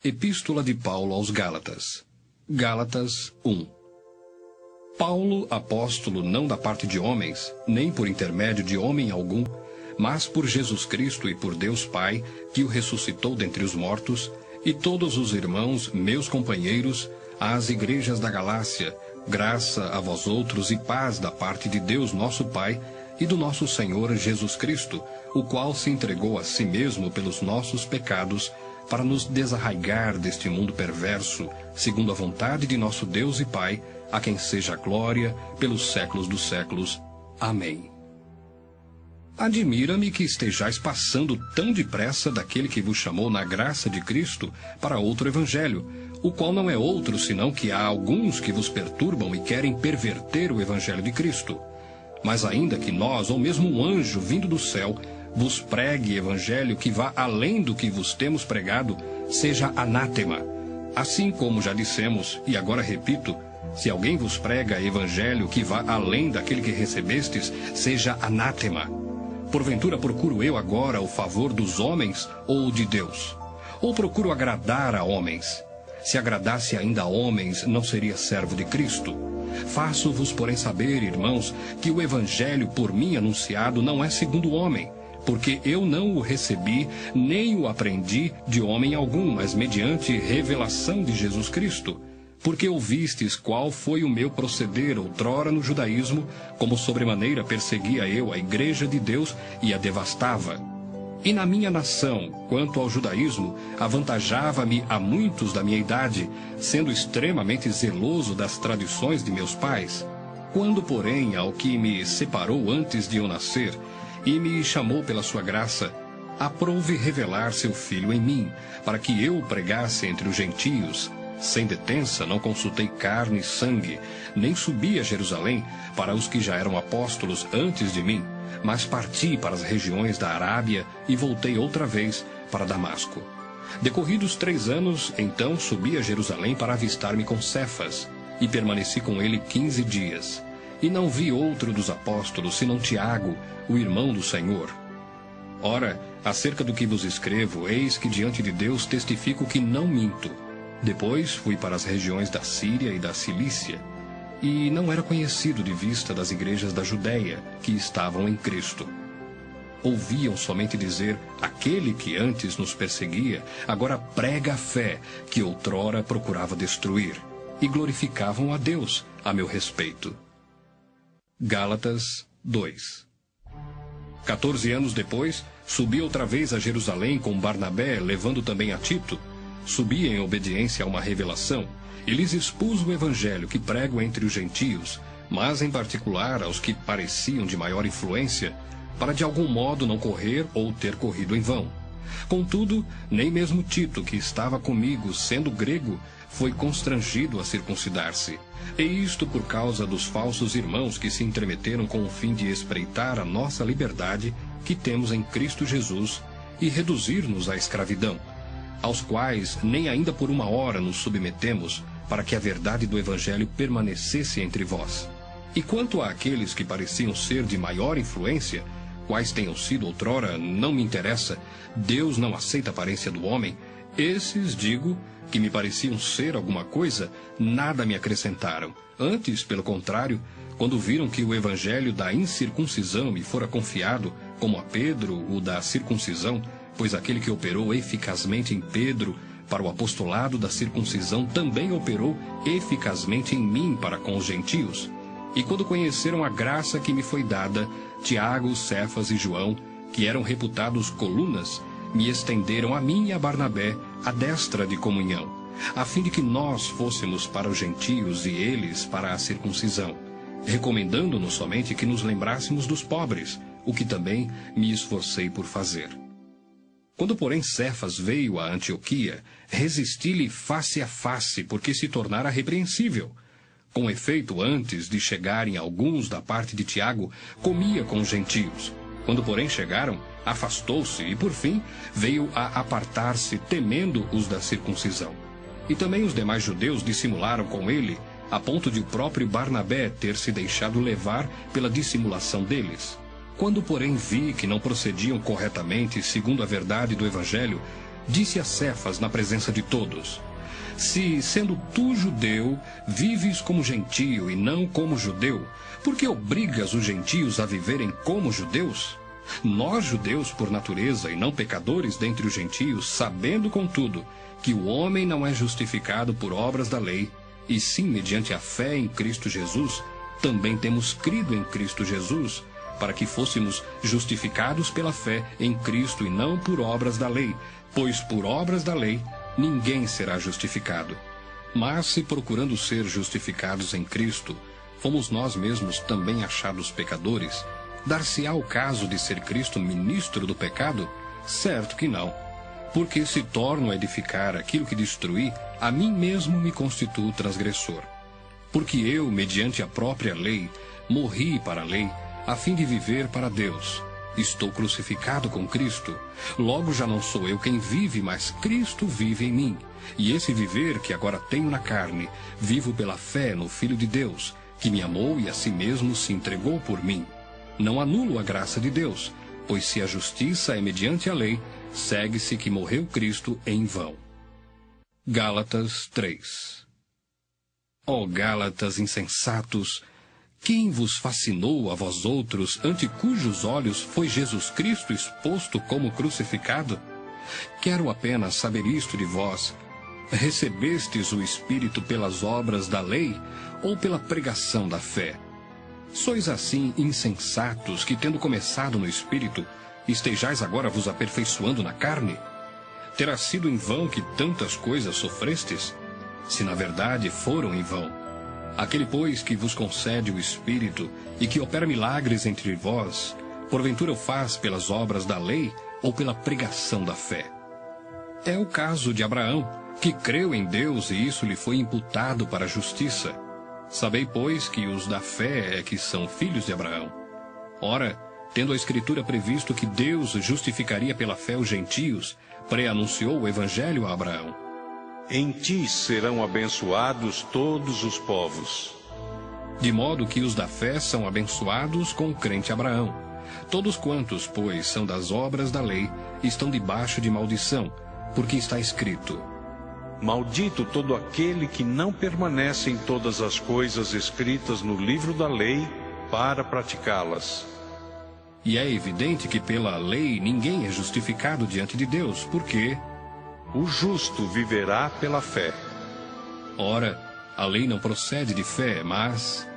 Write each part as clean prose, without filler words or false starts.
Epístola de Paulo aos Gálatas. Gálatas 1. Paulo, apóstolo não da parte de homens, nem por intermédio de homem algum, mas por Jesus Cristo e por Deus Pai, que o ressuscitou dentre os mortos, e todos os irmãos, meus companheiros, às igrejas da Galácia, graça a vós outros e paz da parte de Deus nosso Pai e do nosso Senhor Jesus Cristo, o qual se entregou a si mesmo pelos nossos pecados, para nos desarraigar deste mundo perverso, segundo a vontade de nosso Deus e Pai, a quem seja a glória pelos séculos dos séculos. Amém. Admira-me que estejais passando tão depressa daquele que vos chamou na graça de Cristo para outro evangelho, o qual não é outro senão que há alguns que vos perturbam e querem perverter o evangelho de Cristo. Mas ainda que nós, ou mesmo um anjo vindo do céu, vos pregue evangelho que vá além do que vos temos pregado, seja anátema. Assim como já dissemos, e agora repito, se alguém vos prega evangelho que vá além daquele que recebestes, seja anátema. Porventura procuro eu agora o favor dos homens ou de Deus? Ou procuro agradar a homens? Se agradasse ainda a homens, não seria servo de Cristo. Faço-vos, porém, saber, irmãos, que o evangelho por mim anunciado não é segundo o homem, porque eu não o recebi, nem o aprendi de homem algum, mas mediante revelação de Jesus Cristo. Porque ouvistes qual foi o meu proceder outrora no judaísmo, como sobremaneira perseguia eu a igreja de Deus e a devastava. E na minha nação, quanto ao judaísmo, avantajava-me a muitos da minha idade, sendo extremamente zeloso das tradições de meus pais. Quando, porém, ao que me separou antes de eu nascer, e me chamou pela sua graça, aprouve revelar seu Filho em mim, para que eu o pregasse entre os gentios. Sem detença, não consultei carne e sangue, nem subi a Jerusalém para os que já eram apóstolos antes de mim, mas parti para as regiões da Arábia e voltei outra vez para Damasco. Decorridos 3 anos, então subi a Jerusalém para avistar-me com Cefas, e permaneci com ele 15 dias. E não vi outro dos apóstolos, senão Tiago, o irmão do Senhor. Ora, acerca do que vos escrevo, eis que diante de Deus testifico que não minto. Depois fui para as regiões da Síria e da Cilícia, e não era conhecido de vista das igrejas da Judéia, que estavam em Cristo. Ouviam somente dizer, aquele que antes nos perseguia, agora prega a fé, que outrora procurava destruir, e glorificavam a Deus a meu respeito. Gálatas 2. 14 anos depois, subi outra vez a Jerusalém com Barnabé, levando também a Tito. Subi em obediência a uma revelação, e lhes expus o evangelho que prego entre os gentios, mas em particular aos que pareciam de maior influência, para de algum modo não correr ou ter corrido em vão. Contudo, nem mesmo Tito, que estava comigo, sendo grego, foi constrangido a circuncidar-se. E isto por causa dos falsos irmãos que se entremeteram com o fim de espreitar a nossa liberdade que temos em Cristo Jesus e reduzir-nos à escravidão, aos quais nem ainda por uma hora nos submetemos, para que a verdade do Evangelho permanecesse entre vós. E quanto àqueles que pareciam ser de maior influência, quais tenham sido outrora, não me interessa, Deus não aceita a aparência do homem, esses, digo, que me pareciam ser alguma coisa, nada me acrescentaram. Antes, pelo contrário, quando viram que o evangelho da incircuncisão me fora confiado, como a Pedro o da circuncisão, pois aquele que operou eficazmente em Pedro para o apostolado da circuncisão também operou eficazmente em mim para com os gentios. E quando conheceram a graça que me foi dada, Tiago, Cefas e João, que eram reputados colunas, me estenderam a mim e a Barnabé a destra de comunhão, a fim de que nós fôssemos para os gentios e eles para a circuncisão, recomendando-nos somente que nos lembrássemos dos pobres, o que também me esforcei por fazer. Quando, porém, Cefas veio a Antioquia, resisti-lhe face a face, porque se tornara repreensível. Com efeito, antes de chegarem alguns da parte de Tiago, comia com os gentios. Quando, porém, chegaram, afastou-se e, por fim, veio a apartar-se, temendo os da circuncisão. E também os demais judeus dissimularam com ele, a ponto de o próprio Barnabé ter se deixado levar pela dissimulação deles. Quando, porém, vi que não procediam corretamente segundo a verdade do Evangelho, disse a Cefas na presença de todos: Se, sendo tu judeu, vives como gentio e não como judeu, por que obrigas os gentios a viverem como judeus? Nós, judeus por natureza e não pecadores dentre os gentios, sabendo, contudo, que o homem não é justificado por obras da lei, e sim mediante a fé em Cristo Jesus, também temos crido em Cristo Jesus, para que fôssemos justificados pela fé em Cristo e não por obras da lei, pois por obras da lei ninguém será justificado. Mas se procurando ser justificados em Cristo, fomos nós mesmos também achados pecadores, dar-se-á o caso de ser Cristo ministro do pecado? Certo que não. Porque se torno a edificar aquilo que destruí, a mim mesmo me constituo transgressor. Porque eu, mediante a própria lei, morri para a lei, a fim de viver para Deus. Estou crucificado com Cristo. Logo já não sou eu quem vive, mas Cristo vive em mim. E esse viver que agora tenho na carne, vivo pela fé no Filho de Deus, que me amou e a si mesmo se entregou por mim. Não anulo a graça de Deus, pois se a justiça é mediante a lei, segue-se que morreu Cristo em vão. Gálatas 3. Ó Gálatas insensatos, quem vos fascinou a vós outros, ante cujos olhos foi Jesus Cristo exposto como crucificado? Quero apenas saber isto de vós: recebestes o Espírito pelas obras da lei ou pela pregação da fé? Sois assim insensatos que, tendo começado no Espírito, estejais agora vos aperfeiçoando na carne? Terá sido em vão que tantas coisas sofrestes? Se na verdade foram em vão. Aquele, pois, que vos concede o Espírito e que opera milagres entre vós, porventura o faz pelas obras da lei ou pela pregação da fé? É o caso de Abraão, que creu em Deus e isso lhe foi imputado para a justiça. Sabei, pois, que os da fé é que são filhos de Abraão. Ora, tendo a Escritura previsto que Deus justificaria pela fé os gentios, pré-anunciou o Evangelho a Abraão. Em ti serão abençoados todos os povos. De modo que os da fé são abençoados com o crente Abraão. Todos quantos, pois, são das obras da lei, estão debaixo de maldição, porque está escrito: Maldito todo aquele que não permanece em todas as coisas escritas no livro da lei para praticá-las. E é evidente que pela lei ninguém é justificado diante de Deus, porque o justo viverá pela fé. Ora, a lei não procede de fé, mas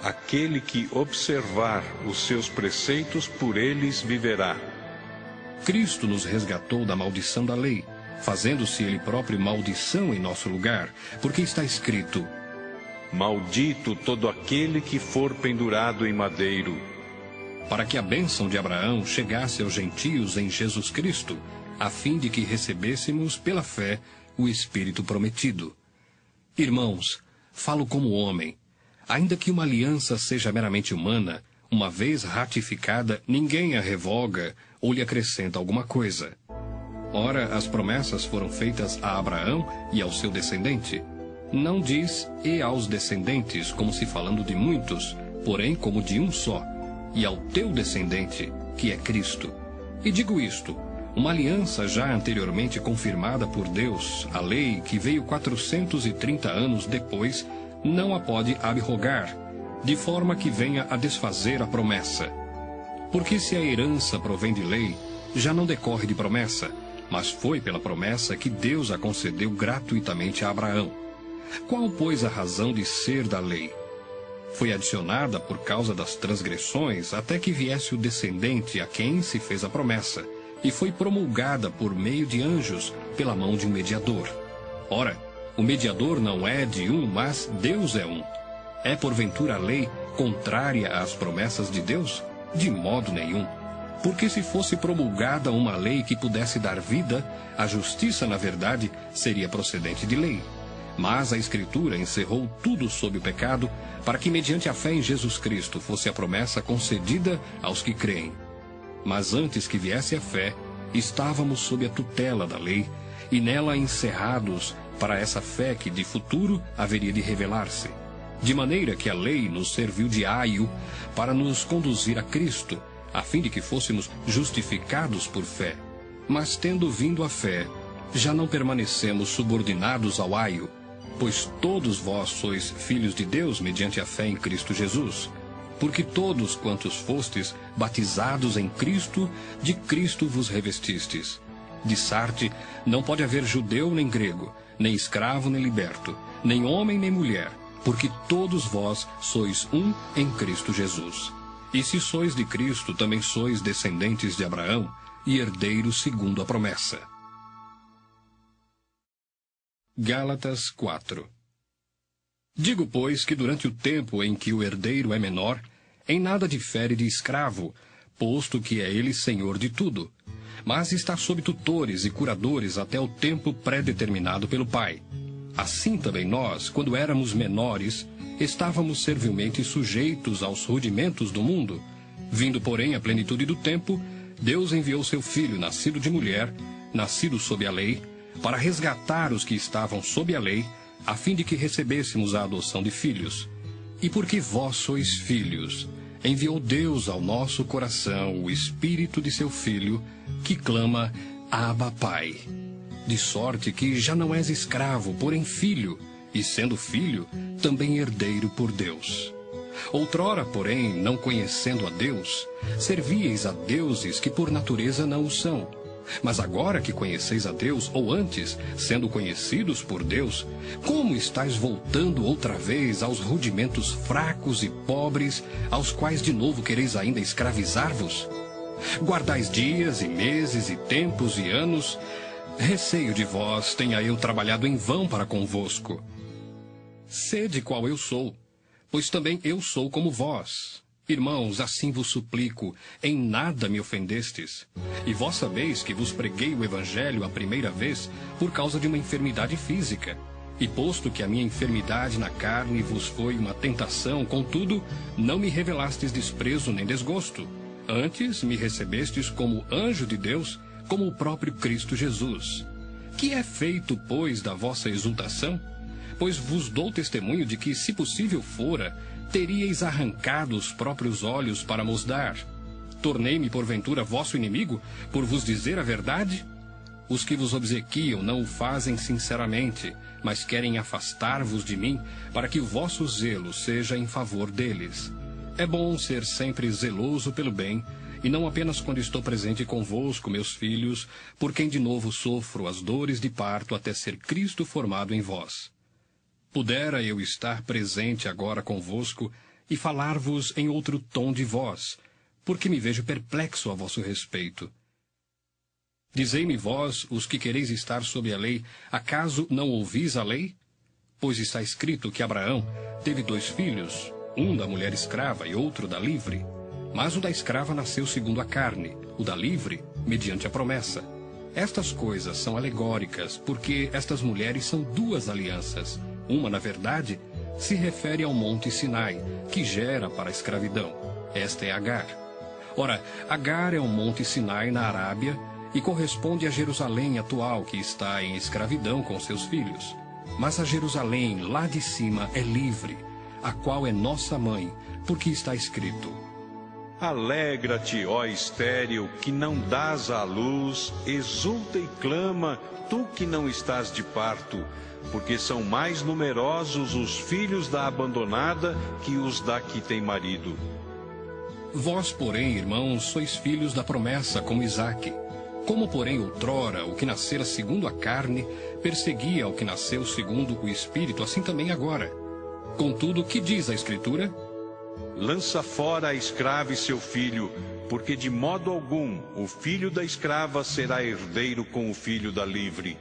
aquele que observar os seus preceitos, por eles viverá. Cristo nos resgatou da maldição da lei, fazendo-se ele próprio maldição em nosso lugar, porque está escrito: Maldito todo aquele que for pendurado em madeiro. Para que a bênção de Abraão chegasse aos gentios em Jesus Cristo, a fim de que recebêssemos pela fé o Espírito prometido. Irmãos, falo como homem. Ainda que uma aliança seja meramente humana, uma vez ratificada, ninguém a revoga ou lhe acrescenta alguma coisa. Ora, as promessas foram feitas a Abraão e ao seu descendente. Não diz "e aos descendentes", como se falando de muitos, porém como de um só, e ao teu descendente, que é Cristo. E digo isto: uma aliança já anteriormente confirmada por Deus, a lei, que veio 430 anos depois, não a pode abrogar, de forma que venha a desfazer a promessa. Porque se a herança provém de lei, já não decorre de promessa, mas foi pela promessa que Deus a concedeu gratuitamente a Abraão. Qual, pois, a razão de ser da lei? Foi adicionada por causa das transgressões até que viesse o descendente a quem se fez a promessa, e foi promulgada por meio de anjos pela mão de um mediador. Ora, o mediador não é de um, mas Deus é um. É porventura a lei contrária às promessas de Deus? De modo nenhum. Porque se fosse promulgada uma lei que pudesse dar vida, a justiça, na verdade, seria procedente de lei. Mas a Escritura encerrou tudo sob o pecado, para que mediante a fé em Jesus Cristo fosse a promessa concedida aos que creem. Mas antes que viesse a fé, estávamos sob a tutela da lei, e nela encerrados para essa fé que de futuro haveria de revelar-se. De maneira que a lei nos serviu de aio para nos conduzir a Cristo, a fim de que fôssemos justificados por fé. Mas tendo vindo a fé, Já não permanecemos subordinados ao aio, pois todos vós sois filhos de Deus mediante a fé em Cristo Jesus. Porque todos quantos fostes batizados em Cristo, de Cristo vos revestistes. De Sarte, não pode haver judeu nem grego, nem escravo nem liberto, nem homem nem mulher, porque todos vós sois um em Cristo Jesus. E se sois de Cristo, também sois descendentes de Abraão e herdeiros segundo a promessa. Gálatas 4. Digo, pois, que durante o tempo em que o herdeiro é menor, em nada difere de escravo, posto que é ele senhor de tudo, mas está sob tutores e curadores até o tempo pré-determinado pelo Pai. Assim também nós, quando éramos menores, estávamos servilmente sujeitos aos rudimentos do mundo. Vindo, porém, à plenitude do tempo, Deus enviou seu Filho, nascido de mulher, nascido sob a lei, para resgatar os que estavam sob a lei, a fim de que recebêssemos a adoção de filhos. E porque vós sois filhos, enviou Deus ao nosso coração o Espírito de seu Filho, que clama, Abba, Pai. De sorte que já não és escravo, porém filho, e sendo filho, também herdeiro por Deus. Outrora, porém, não conhecendo a Deus, servíeis a deuses que por natureza não o são. Mas agora que conheceis a Deus, ou antes, sendo conhecidos por Deus, como estáis voltando outra vez aos rudimentos fracos e pobres, aos quais de novo quereis ainda escravizar-vos? Guardais dias e meses e tempos e anos. Receio de vós tenha eu trabalhado em vão para convosco. Sede qual eu sou, pois também eu sou como vós. Irmãos, assim vos suplico, em nada me ofendestes. E vós sabeis que vos preguei o Evangelho a primeira vez por causa de uma enfermidade física. E posto que a minha enfermidade na carne vos foi uma tentação, contudo, não me revelastes desprezo nem desgosto. Antes me recebestes como anjo de Deus, como o próprio Cristo Jesus. Que é feito, pois, da vossa exultação? Pois vos dou testemunho de que, se possível fora, teríeis arrancado os próprios olhos para mos dar. Tornei-me, porventura, vosso inimigo, por vos dizer a verdade? Os que vos obsequiam não o fazem sinceramente, mas querem afastar-vos de mim, para que o vosso zelo seja em favor deles. É bom ser sempre zeloso pelo bem, e não apenas quando estou presente convosco, meus filhos, por quem de novo sofro as dores de parto até ser Cristo formado em vós. Pudera eu estar presente agora convosco e falar-vos em outro tom de voz, porque me vejo perplexo a vosso respeito. Dizei-me vós, os que quereis estar sob a lei, acaso não ouvis a lei? Pois está escrito que Abraão teve 2 filhos, um da mulher escrava e outro da livre. Mas o da escrava nasceu segundo a carne, o da livre, mediante a promessa. Estas coisas são alegóricas, porque estas mulheres são 2 alianças. Uma, na verdade, se refere ao monte Sinai, que gera para a escravidão. Esta é Agar. Ora, Agar é o monte Sinai na Arábia e corresponde a Jerusalém atual, que está em escravidão com seus filhos. Mas a Jerusalém, lá de cima, é livre, a qual é nossa mãe, porque está escrito: Alegra-te, ó estéril, que não dás à luz, exulta e clama, tu que não estás de parto, porque são mais numerosos os filhos da abandonada que os da que tem marido. Vós, porém, irmãos, sois filhos da promessa, como Isaque. Como, porém, outrora, o que nascera segundo a carne, perseguia o que nasceu segundo o Espírito, assim também agora. Contudo, que diz a Escritura? Lança fora a escrava e seu filho, porque de modo algum o filho da escrava será herdeiro com o filho da livre.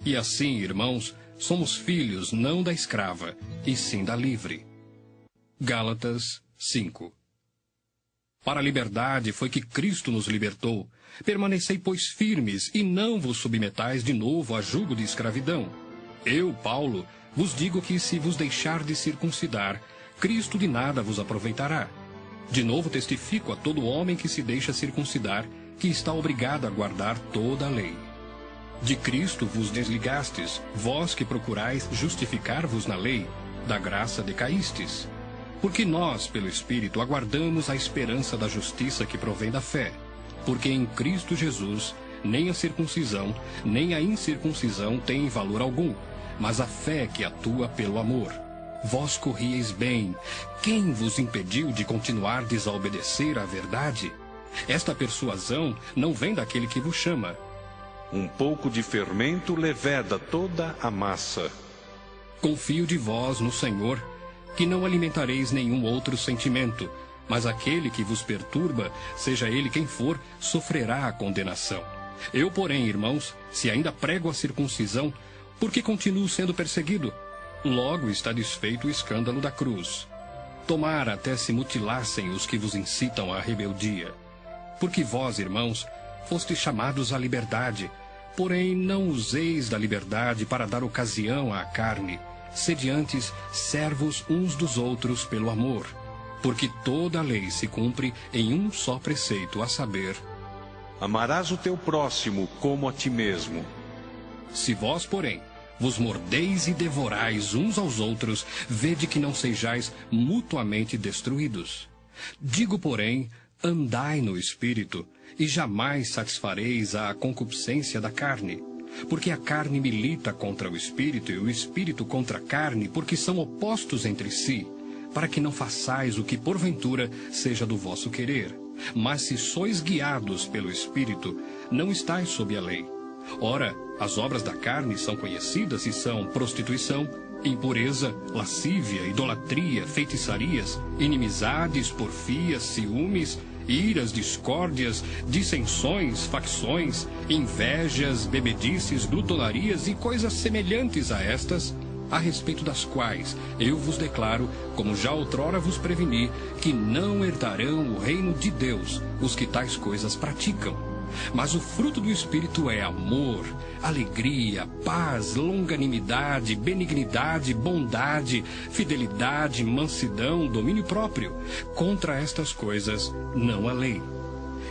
E assim, irmãos, somos filhos não da escrava, e sim da livre. Gálatas 5. Para a liberdade foi que Cristo nos libertou. Permanecei, pois, firmes, e não vos submetais de novo a jugo de escravidão. Eu, Paulo, vos digo que se vos deixardes circuncidar, Cristo de nada vos aproveitará. De novo testifico a todo homem que se deixa circuncidar, que está obrigado a guardar toda a lei. De Cristo vos desligastes, vós que procurais justificar-vos na lei, da graça decaístes. Porque nós, pelo Espírito, aguardamos a esperança da justiça que provém da fé. Porque em Cristo Jesus nem a circuncisão, nem a incircuncisão têm valor algum, mas a fé que atua pelo amor. Vós corrieis bem. Quem vos impediu de continuardes a obedecer à verdade? Esta persuasão não vem daquele que vos chama. Um pouco de fermento leveda toda a massa. Confio de vós no Senhor, que não alimentareis nenhum outro sentimento, mas aquele que vos perturba, seja ele quem for, sofrerá a condenação. Eu, porém, irmãos, se ainda prego a circuncisão, por que continuo sendo perseguido? Logo está desfeito o escândalo da cruz. Tomara até se mutilassem os que vos incitam à rebeldia. Porque vós, irmãos, fostes chamados à liberdade, porém não useis da liberdade para dar ocasião à carne. Sede antes servos uns dos outros pelo amor. Porque toda a lei se cumpre em um só preceito, a saber: amarás o teu próximo como a ti mesmo. Se vós, porém, vos mordeis e devorais uns aos outros, vede que não sejais mutuamente destruídos. Digo, porém, andai no Espírito, e jamais satisfareis a concupiscência da carne. Porque a carne milita contra o Espírito, e o Espírito contra a carne, porque são opostos entre si, para que não façais o que porventura seja do vosso querer. Mas se sois guiados pelo Espírito, não estáis sob a lei. Ora, as obras da carne são conhecidas e são prostituição, impureza, lascívia, idolatria, feitiçarias, inimizades, porfias, ciúmes, iras, discórdias, dissensões, facções, invejas, bebedices, glutonarias e coisas semelhantes a estas, a respeito das quais eu vos declaro, como já outrora vos preveni, que não herdarão o reino de Deus os que tais coisas praticam. Mas o fruto do Espírito é amor, alegria, paz, longanimidade, benignidade, bondade, fidelidade, mansidão, domínio próprio. Contra estas coisas não há lei.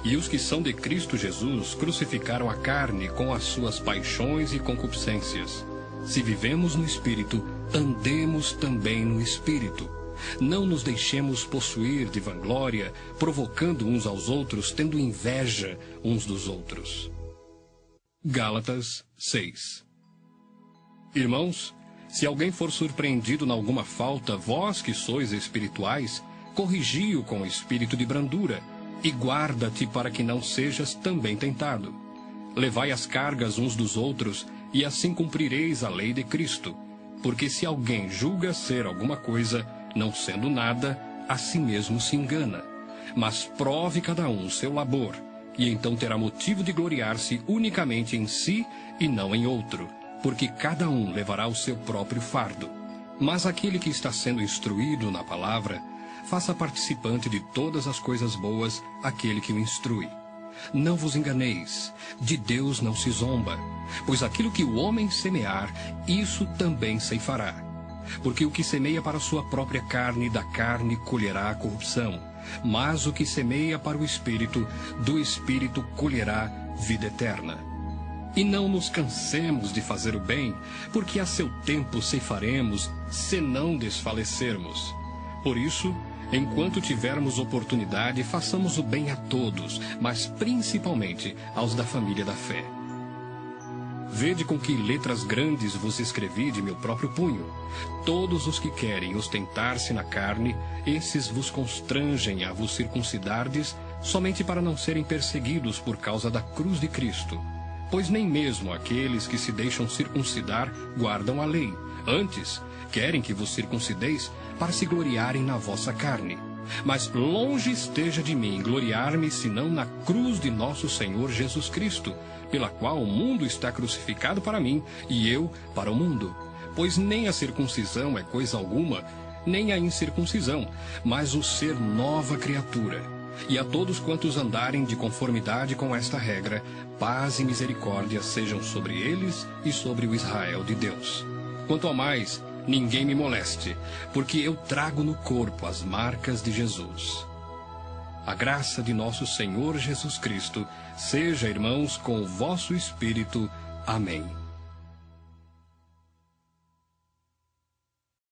E os que são de Cristo Jesus crucificaram a carne com as suas paixões e concupiscências. Se vivemos no Espírito, andemos também no Espírito. Não nos deixemos possuir de vanglória, provocando uns aos outros, tendo inveja uns dos outros. Gálatas 6. Irmãos, se alguém for surpreendido em alguma falta, vós que sois espirituais, corrigi-o com espírito de brandura, e guarda-te para que não sejas também tentado. Levai as cargas uns dos outros, e assim cumprireis a lei de Cristo. Porque se alguém julga ser alguma coisa, não sendo nada, a si mesmo se engana. Mas prove cada um seu labor, e então terá motivo de gloriar-se unicamente em si e não em outro, porque cada um levará o seu próprio fardo. Mas aquele que está sendo instruído na palavra, faça participante de todas as coisas boas aquele que o instrui. Não vos enganeis, de Deus não se zomba, pois aquilo que o homem semear, isso também ceifará. Porque o que semeia para a sua própria carne, da carne colherá a corrupção. Mas o que semeia para o Espírito, do Espírito colherá vida eterna. E não nos cansemos de fazer o bem, porque a seu tempo ceifaremos, se não desfalecermos. Por isso, enquanto tivermos oportunidade, façamos o bem a todos, mas principalmente aos da família da fé. Vede com que letras grandes vos escrevi de meu próprio punho. Todos os que querem ostentar-se na carne, esses vos constrangem a vos circuncidardes, somente para não serem perseguidos por causa da cruz de Cristo. Pois nem mesmo aqueles que se deixam circuncidar guardam a lei. Antes, querem que vos circuncideis para se gloriarem na vossa carne. Mas longe esteja de mim gloriar-me, senão na cruz de nosso Senhor Jesus Cristo, pela qual o mundo está crucificado para mim, e eu para o mundo. Pois nem a circuncisão é coisa alguma, nem a incircuncisão, mas o ser nova criatura. E a todos quantos andarem de conformidade com esta regra, paz e misericórdia sejam sobre eles e sobre o Israel de Deus. Quanto ao mais, ninguém me moleste, porque eu trago no corpo as marcas de Jesus. A graça de nosso Senhor Jesus Cristo seja, irmãos, com o vosso espírito. Amém.